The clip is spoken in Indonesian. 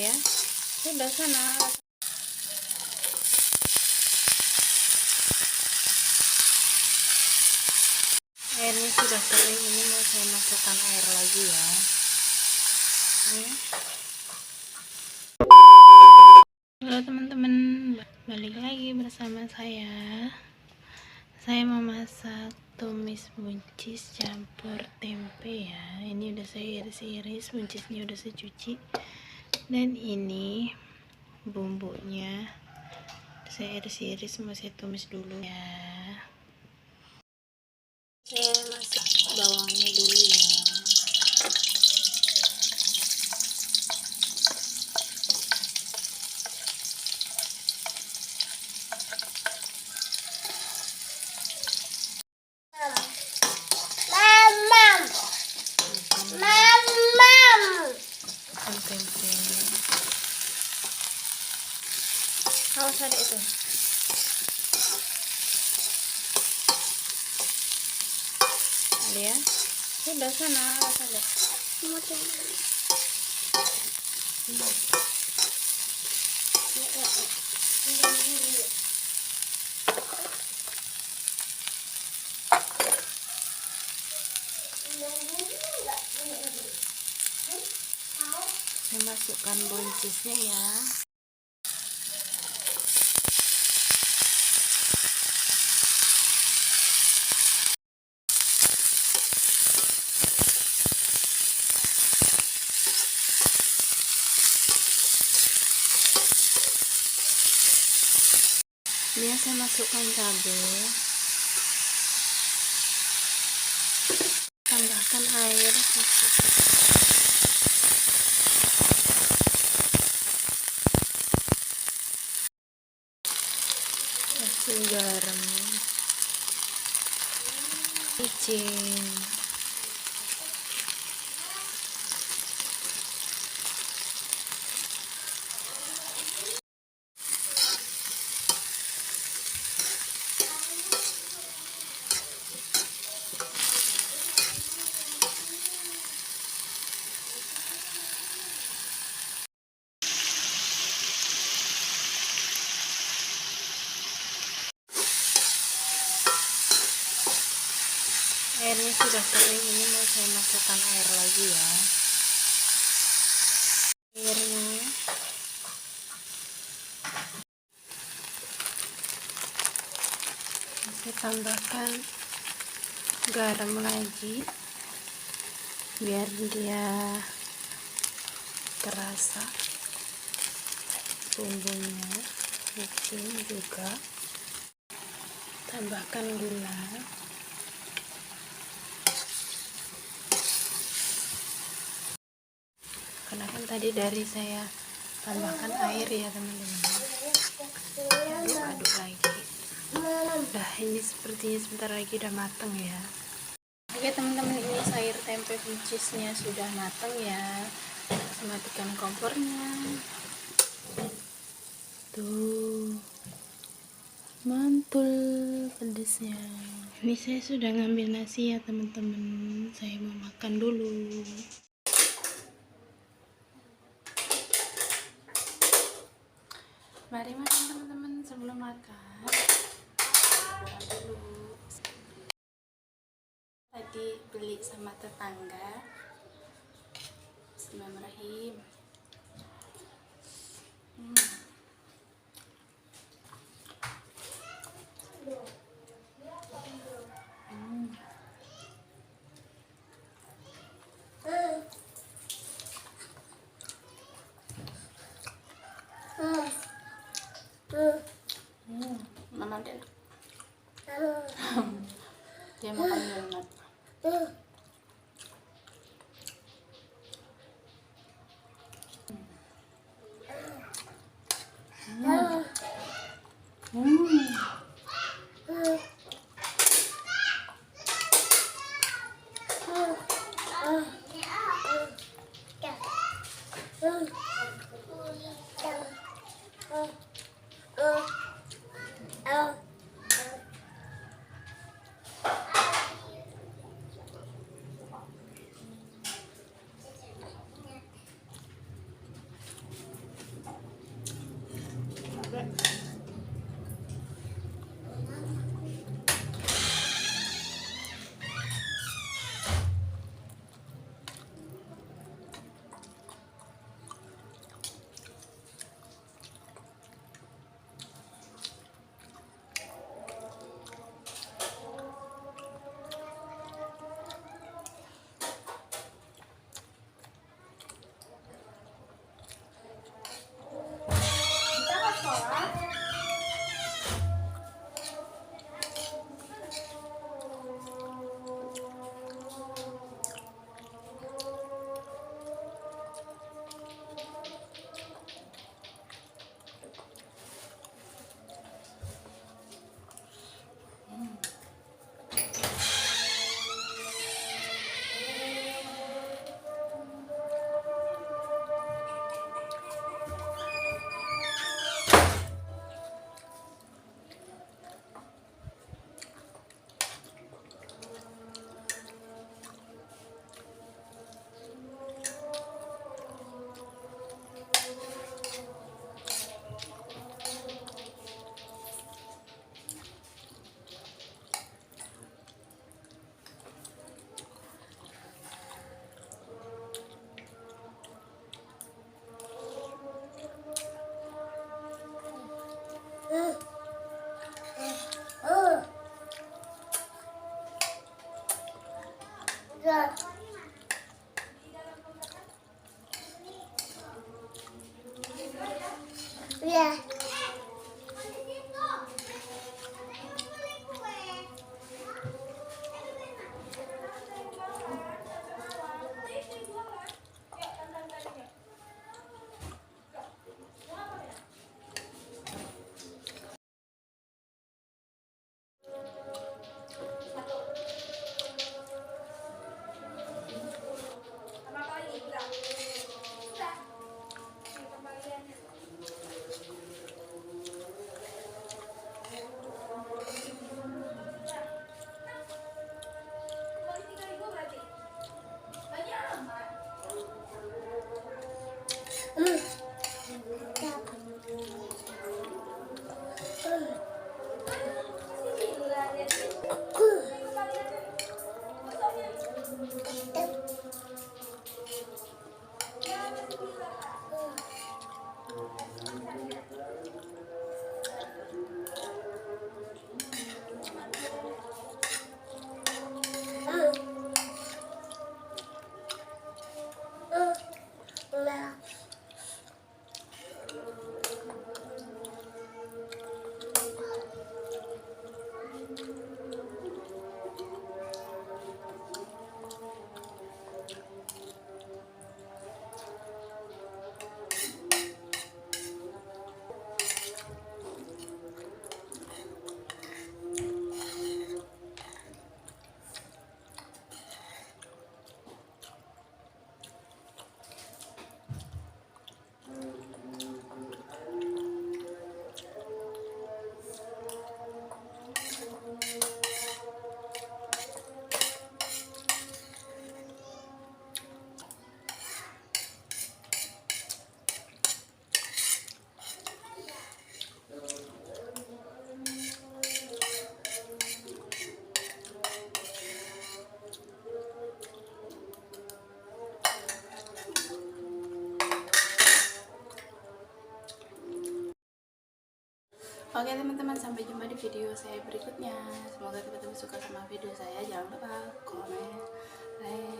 ya. Sudah sana. Airnya sudah kering, ini mau saya masukkan air lagi ya. Halo teman-teman, balik lagi bersama saya. Saya mau masak tumis buncis campur tempe ya. Ini udah saya iris-iris, buncisnya udah saya cuci. Dan ini bumbunya saya iris-iris, mau saya tumis dulu ya. Saya masak bawangnya dulu ya. Tempe. Awas ada itu. Ada ya. Sudah sana, awas ada. Saya masukkan buncisnya ya. Ini saya masukkan cabai, tambahkan air kasih garam, micin, airnya sudah kering, ini mau saya masukkan air lagi ya. Airnya saya tambahkan garam lagi biar dia terasa bumbunya. Micin juga, tambahkan gula, karena kan tadi dari saya tambahkan air ya teman-teman. Aduk-aduk lagi. Udah, ini sepertinya sebentar lagi udah mateng ya. Oke teman-teman, ini sayur tempe buncisnya sudah mateng ya. Saya matikan kompornya. Tuh, mantul pedesnya. Ini saya sudah ngambil nasi ya teman-teman. Saya mau makan dulu. Mari makan teman-teman. Sebelum makan berdoa dulu. Tadi beli sama tetangga. Bismillahirrahmanirrahim. Mama dia dia makan banget. Ya. Oke teman-teman, sampai jumpa di video saya berikutnya. Semoga teman-teman suka sama video saya. Jangan lupa komen, like,